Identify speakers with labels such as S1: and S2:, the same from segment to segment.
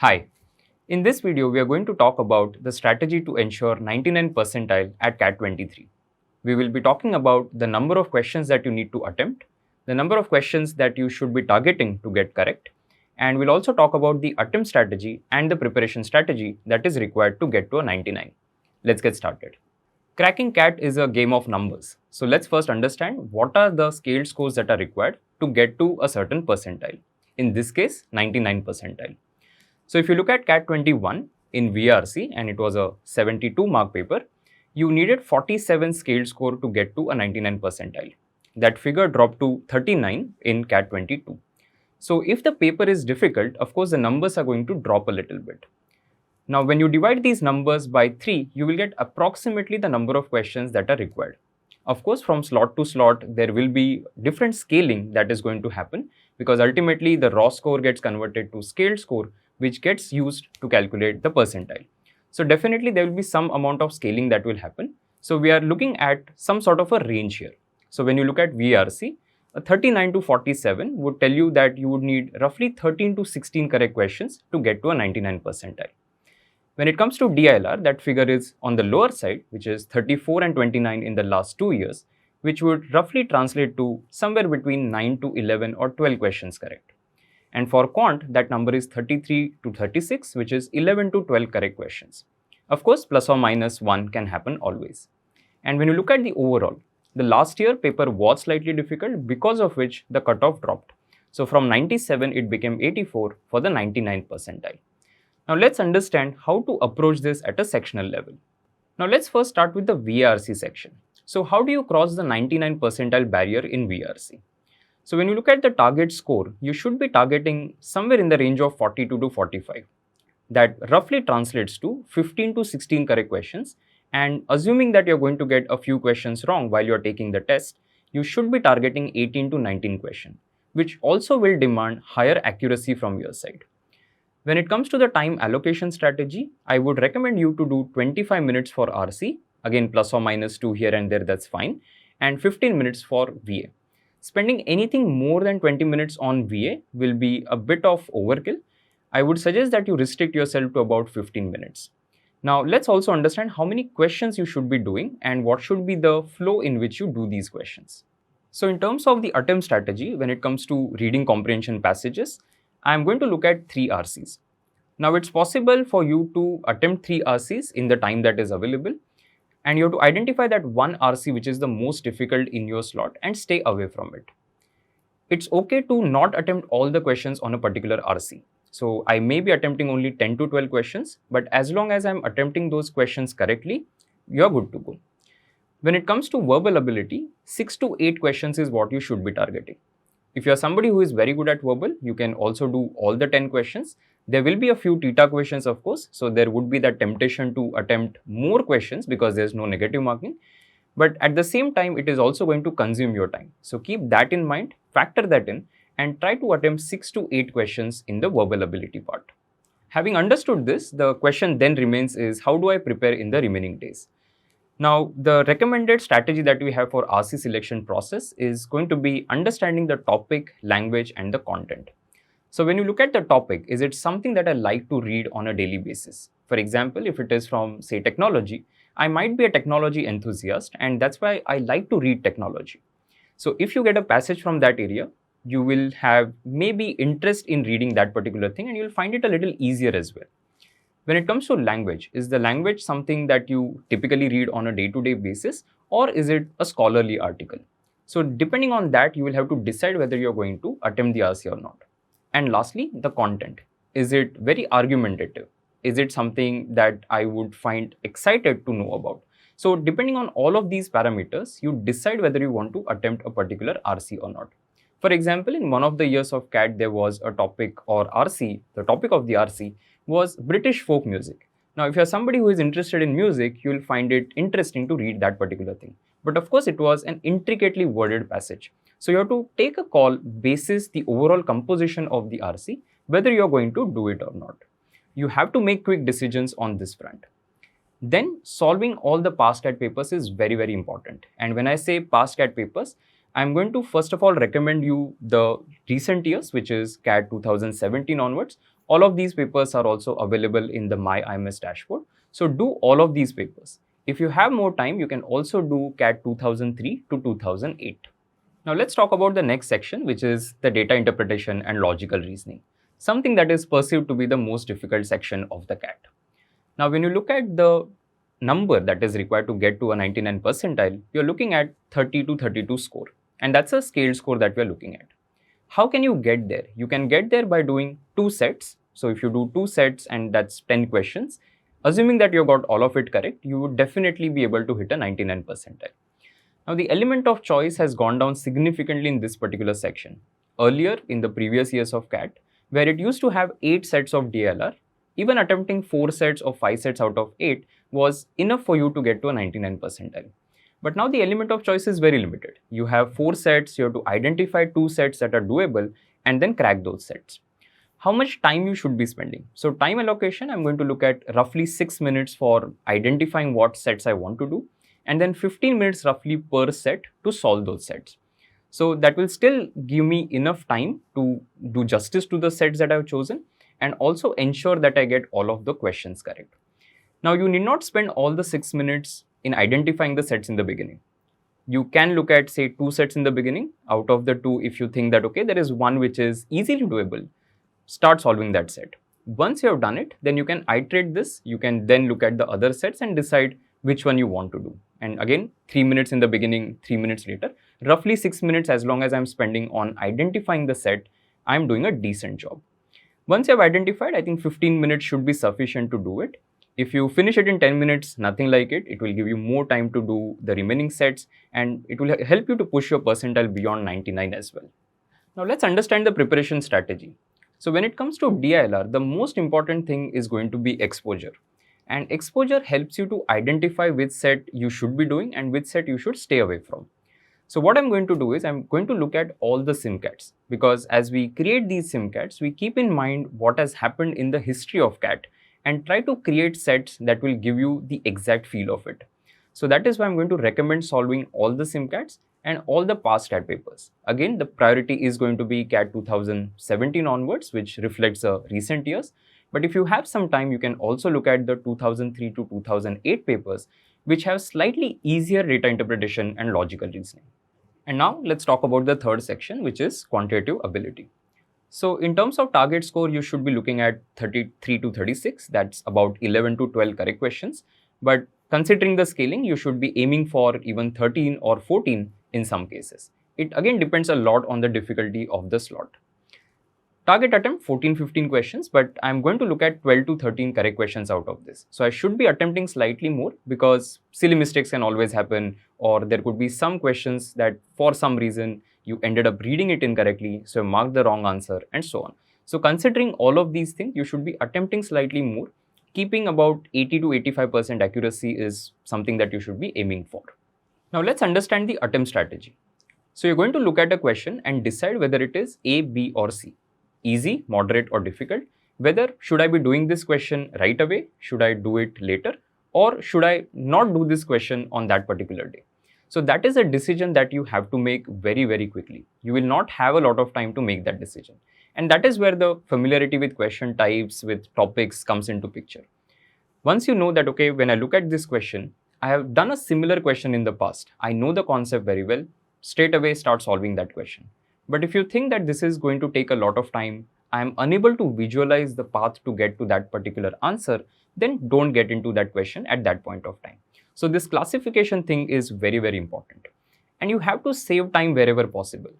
S1: Hi, in this video we are going to talk about the strategy to ensure 99 percentile at CAT 23. We will be talking about the number of questions that you need to attempt, the number of questions that you should be targeting to get correct, and we'll also talk about the attempt strategy and the preparation strategy that is required to get to a 99. Let's get started. Cracking CAT is a game of numbers. So let's first understand what are the scaled scores that are required to get to a certain percentile. In this case, 99 percentile. So if you look at CAT 21 in VRC and it was a 72 mark paper, you needed 47 scaled score to get to a 99 percentile. That figure dropped to 39 in CAT 22. So if the paper is difficult, of course the numbers are going to drop a little bit. Now when you divide these numbers by 3, you will get approximately the number of questions that are required. Of course, from slot to slot, there will be different scaling that is going to happen because ultimately the raw score gets converted to scaled score, which gets used to calculate the percentile. So definitely there will be some amount of scaling that will happen. So we are looking at some sort of a range here. So when you look at VRC, a 39 to 47 would tell you that you would need roughly 13 to 16 correct questions to get to a 99 percentile. When it comes to DILR, that figure is on the lower side, which is 34 and 29 in the last 2 years, which would roughly translate to somewhere between 9 to 11 or 12 questions correct. And for quant, that number is 33 to 36, which is 11 to 12 correct questions. Of course, plus or minus 1 can happen always. And when you look at the overall, the last year paper was slightly difficult because of which the cutoff dropped. So from 97, it became 84 for the 99 percentile. Now let's understand how to approach this at a sectional level. Now let's first start with the VRC section. So how do you cross the 99 percentile barrier in VRC? So when you look at the target score, you should be targeting somewhere in the range of 42 to 45. That roughly translates to 15 to 16 correct questions, and assuming that you're going to get a few questions wrong while you're taking the test, you should be targeting 18 to 19 questions, which also will demand higher accuracy from your side. When it comes to the time allocation strategy, I would recommend you to do 25 minutes for RC, again plus or minus 2 here and there, that's fine, and 15 minutes for VA. Spending anything more than 20 minutes on VA will be a bit of overkill. I would suggest that you restrict yourself to about 15 minutes. Now let's also understand how many questions you should be doing and what should be the flow in which you do these questions. So in terms of the attempt strategy, when it comes to reading comprehension passages, I am going to look at 3 RCs. Now it's possible for you to attempt 3 RCs in the time that is available, and you have to identify that one RC which is the most difficult in your slot and stay away from it. It's okay to not attempt all the questions on a particular RC. So I may be attempting only 10 to 12 questions, but as long as I'm attempting those questions correctly, you're good to go. When it comes to verbal ability, 6 to 8 questions is what you should be targeting. If you're somebody who is very good at verbal, you can also do all the 10 questions. There will be a few theta questions, of course, so there would be that temptation to attempt more questions because there's no negative marking. But at the same time, it is also going to consume your time. So keep that in mind, factor that in, and try to attempt 6 to 8 questions in the verbal ability part. Having understood this, the question then remains is how do I prepare in the remaining days? Now, the recommended strategy that we have for RC selection process is going to be understanding the topic, language, and the content. So when you look at the topic, is it something that I like to read on a daily basis? For example, if it is from, say, technology, I might be a technology enthusiast, and that's why I like to read technology. So if you get a passage from that area, you will have maybe interest in reading that particular thing, and you'll find it a little easier as well. When it comes to language, is the language something that you typically read on a day-to-day basis, or is it a scholarly article? So depending on that, you will have to decide whether you're going to attempt the RC or not. And lastly, the content. Is it very argumentative? Is it something that I would find excited to know about? So depending on all of these parameters, you decide whether you want to attempt a particular RC or not. For example, in one of the years of CAT, there was a topic or RC, the topic of the RC was British folk music. Now, if you're somebody who is interested in music, you will find it interesting to read that particular thing. But of course, it was an intricately worded passage. So you have to take a call basis the overall composition of the RC, whether you're going to do it or not. You have to make quick decisions on this front. Then solving all the past CAT papers is very, very important. And when I say past CAT papers, I'm going to first of all recommend you the recent years, which is CAT 2017 onwards, All of these papers are also available in the My IMS dashboard. So do all of these papers. If you have more time, you can also do CAT 2003 to 2008. Now let's talk about the next section, which is the data interpretation and logical reasoning, something that is perceived to be the most difficult section of the CAT. Now when you look at the number that is required to get to a 99 percentile, you're looking at 30 to 32 score, and that's a scaled score that we're looking at. How can you get there? You can get there by doing 2 sets. So if you do 2 sets and that's 10 questions, assuming that you got all of it correct, you would definitely be able to hit a 99 percentile. Now the element of choice has gone down significantly in this particular section. Earlier in the previous years of CAT, where it used to have 8 sets of DLR, even attempting 4 sets or 5 sets out of 8 was enough for you to get to a 99 percentile. But now the element of choice is very limited. You have 4 sets, you have to identify 2 sets that are doable and then crack those sets. How much time you should be spending? So time allocation, I'm going to look at roughly 6 minutes for identifying what sets I want to do, and then 15 minutes roughly per set to solve those sets. So that will still give me enough time to do justice to the sets that I've chosen and also ensure that I get all of the questions correct. Now you need not spend all the 6 minutes in identifying the sets in the beginning. You can look at say 2 sets in the beginning. Out of the 2, if you think that okay, there is one which is easily doable, start solving that set. Once you have done it, then you can iterate this. You can then look at the other sets and decide which one you want to do. And again, 3 minutes in the beginning, 3 minutes later, roughly 6 minutes as long as I'm spending on identifying the set, I'm doing a decent job. Once you have identified, I think 15 minutes should be sufficient to do it. If you finish it in 10 minutes, nothing like it. It will give you more time to do the remaining sets and it will help you to push your percentile beyond 99 as well. Now let's understand the preparation strategy. So when it comes to DILR, the most important thing is going to be exposure. And exposure helps you to identify which set you should be doing and which set you should stay away from. So what I'm going to do is I'm going to look at all the SimCATs, because as we create these SimCATs, we keep in mind what has happened in the history of CAT and try to create sets that will give you the exact feel of it. So that is why I'm going to recommend solving all the SimCATs and all the past CAT papers. Again, the priority is going to be CAT 2017 onwards, which reflects recent years. But if you have some time, you can also look at the 2003 to 2008 papers, which have slightly easier data interpretation and logical reasoning. And now let's talk about the third section, which is quantitative ability. So in terms of target score, you should be looking at 33 to 36. That's about 11 to 12 correct questions. But considering the scaling, you should be aiming for even 13 or 14 in some cases. It again depends a lot on the difficulty of the slot. Target attempt 14-15 questions, but I'm going to look at 12 to 13 correct questions out of this. So I should be attempting slightly more because silly mistakes can always happen, or there could be some questions that for some reason you ended up reading it incorrectly, so you marked the wrong answer and so on. So considering all of these things, you should be attempting slightly more. Keeping about 80 to 85% accuracy is something that you should be aiming for. Now let's understand the attempt strategy. So you're going to look at a question and decide whether it is A, B or C. Easy, moderate or difficult, whether should I be doing this question right away, should I do it later, or should I not do this question on that particular day. So that is a decision that you have to make very, very quickly. You will not have a lot of time to make that decision. And that is where the familiarity with question types, with topics comes into picture. Once you know that, okay, when I look at this question, I have done a similar question in the past, I know the concept very well, straight away start solving that question. But if you think that this is going to take a lot of time, I am unable to visualize the path to get to that particular answer, then don't get into that question at that point of time. So this classification thing is very, very important. And you have to save time wherever possible.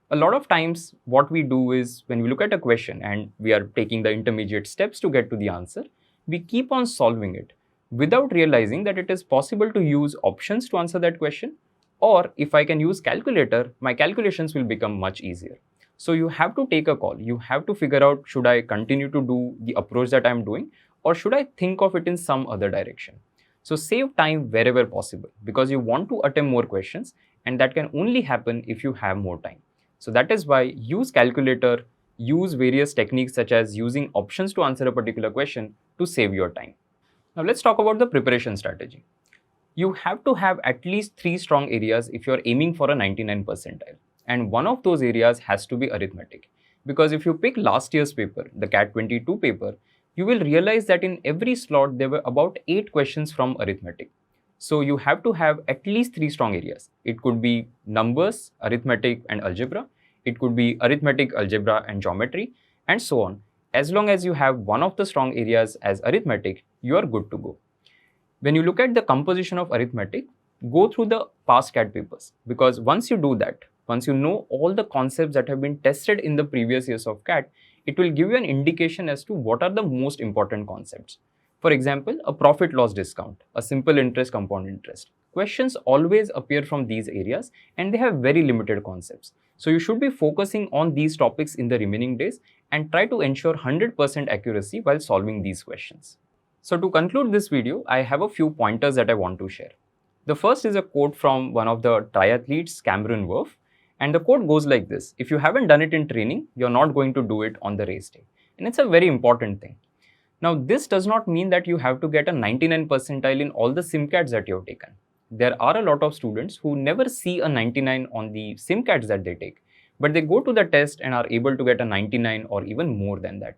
S1: A lot of times what we do is when we look at a question and we are taking the intermediate steps to get to the answer, we keep on solving it without realizing that it is possible to use options to answer that question. Or if I can use calculator, my calculations will become much easier. So you have to take a call. You have to figure out, should I continue to do the approach that I'm doing, or should I think of it in some other direction? So save time wherever possible, because you want to attempt more questions, and that can only happen if you have more time. So that is why use calculator, use various techniques such as using options to answer a particular question to save your time. Now let's talk about the preparation strategy. You have to have at least 3 strong areas if you're aiming for a 99 percentile. And one of those areas has to be arithmetic. Because if you pick last year's paper, the CAT 22 paper, you will realize that in every slot there were about 8 questions from arithmetic. So you have to have at least 3 strong areas. It could be numbers, arithmetic and algebra. It could be arithmetic, algebra and geometry, and so on. As long as you have one of the strong areas as arithmetic, you are good to go. When you look at the composition of arithmetic, go through the past CAT papers, because once you do that, once you know all the concepts that have been tested in the previous years of CAT, it will give you an indication as to what are the most important concepts. For example, a profit loss discount, a simple interest, compound interest. Questions always appear from these areas and they have very limited concepts. So you should be focusing on these topics in the remaining days and try to ensure 100% accuracy while solving these questions. So to conclude this video, I have a few pointers that I want to share. The first is a quote from one of the triathletes, Cameron Wurf, and the quote goes like this: if you haven't done it in training, you're not going to do it on the race day. And it's a very important thing. Now, this does not mean that you have to get a 99 percentile in all the SimCATs that you have taken. There are a lot of students who never see a 99 on the SimCATs that they take, but they go to the test and are able to get a 99 or even more than that.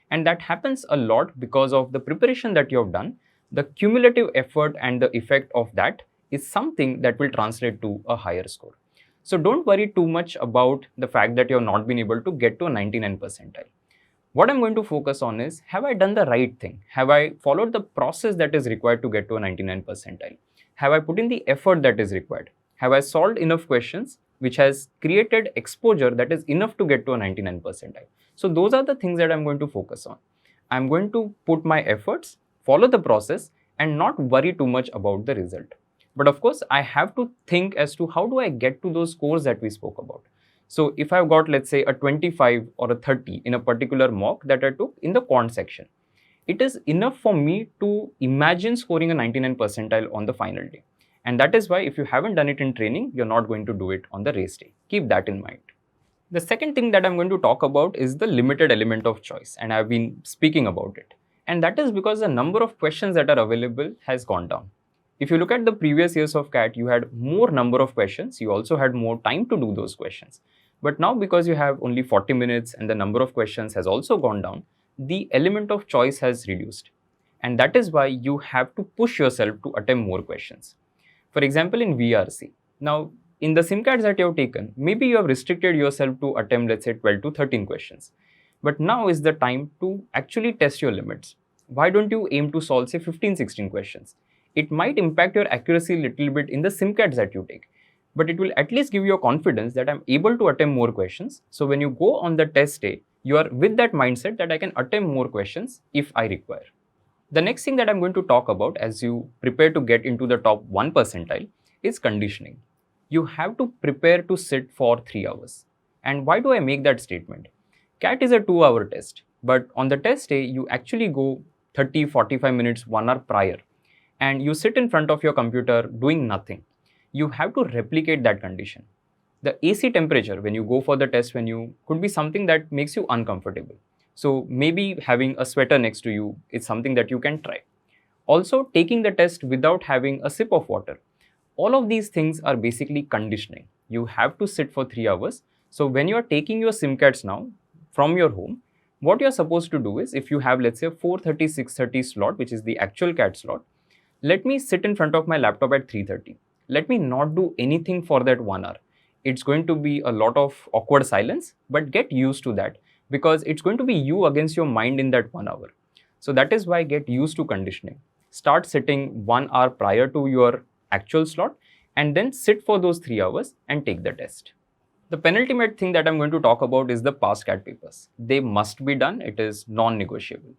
S1: And that happens a lot because of the preparation that you have done. The cumulative effort and the effect of that is something that will translate to a higher score. So don't worry too much about the fact that you have not been able to get to a 99 percentile. What I'm going to focus on is, have I done the right thing? Have I followed the process that is required to get to a 99 percentile? Have I put in the effort that is required? Have I solved enough questions which has created exposure that is enough to get to a 99 percentile? So those are the things that I'm going to focus on. I'm going to put my efforts, follow the process, and not worry too much about the result. But of course, I have to think as to how do I get to those scores that we spoke about. So if I've got, let's say, a 25 or a 30 in a particular mock that I took in the quant section, it is enough for me to imagine scoring a 99 percentile on the final day. And that is why if you haven't done it in training, you're not going to do it on the race day. Keep that in mind. The second thing that I'm going to talk about is the limited element of choice, and I've been speaking about it. And that is because the number of questions that are available has gone down. If you look at the previous years of CAT, you had more number of questions, you also had more time to do those questions. But now, because you have only 40 minutes and the number of questions has also gone down, the element of choice has reduced. And that is why you have to push yourself to attempt more questions. For example, in VRC. Now, in the SimCATs that you have taken, maybe you have restricted yourself to attempt, let's say, 12 to 13 questions. But now is the time to actually test your limits. Why don't you aim to solve, say, 15, 16 questions? It might impact your accuracy a little bit in the SimCATs that you take, but it will at least give you a confidence that I'm able to attempt more questions. So when you go on the test day, you are with that mindset that I can attempt more questions if I require. The next thing that I'm going to talk about as you prepare to get into the top 1 percentile is conditioning. You have to prepare to sit for 3 hours. And why do I make that statement? CAT is a 2-hour test, but on the test day, you actually go 30, 45 minutes, 1 hour prior, and you sit in front of your computer doing nothing. You have to replicate that condition. The AC temperature when you go for the test venue could be something that makes you uncomfortable. So maybe having a sweater next to you is something that you can try. Also, taking the test without having a sip of water. All of these things are basically conditioning. You have to sit for 3 hours. So when you are taking your SimCATs now from your home, what you're supposed to do is, if you have, let's say, a 4:30, 6:30 slot, which is the actual CAT slot, let me sit in front of my laptop at 3:30. Let me not do anything for that 1 hour. It's going to be a lot of awkward silence, but get used to that because it's going to be you against your mind in that 1 hour. So that is why get used to conditioning. Start sitting 1 hour prior to your actual slot and then sit for those 3 hours and take the test. The penultimate thing that I'm going to talk about is the past CAT papers. They must be done. It is non-negotiable.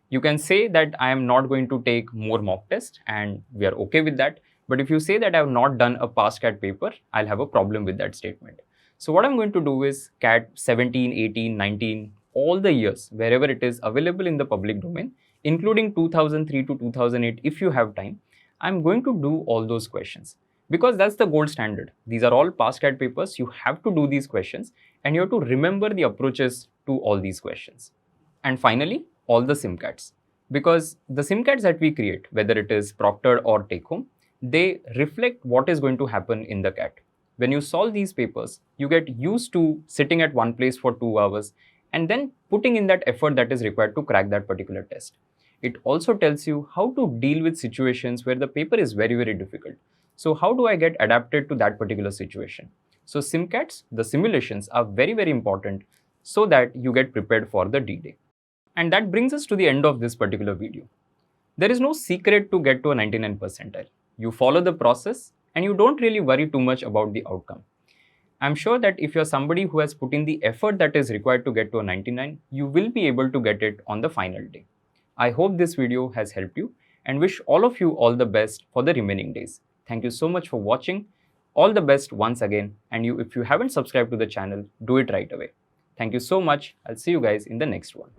S1: You can say that I am not going to take more mock tests and we are okay with that. But if you say that I have not done a past CAT paper, I'll have a problem with that statement. So what I'm going to do is CAT 17, 18, 19, all the years, wherever it is available in the public domain, including 2003 to 2008, if you have time, I'm going to do all those questions because that's the gold standard. These are all past CAT papers. You have to do these questions and you have to remember the approaches to all these questions. And finally, all the SimCATs. Because the SimCATs that we create, whether it is proctored or take home, they reflect what is going to happen in the CAT. When you solve these papers, you get used to sitting at one place for 2 hours and then putting in that effort that is required to crack that particular test. It also tells you how to deal with situations where the paper is very, very difficult. So how do I get adapted to that particular situation? So SimCats, the simulations, are very, very important so that you get prepared for the D-Day. And that brings us to the end of this particular video. There is no secret to get to a 99 percentile. You follow the process and you don't really worry too much about the outcome. I'm sure that if you're somebody who has put in the effort that is required to get to a 99, you will be able to get it on the final day. I hope this video has helped you and wish all of you all the best for the remaining days. Thank you so much for watching. All the best once again, and if you haven't subscribed to the channel, do it right away. Thank you so much. I'll see you guys in the next one.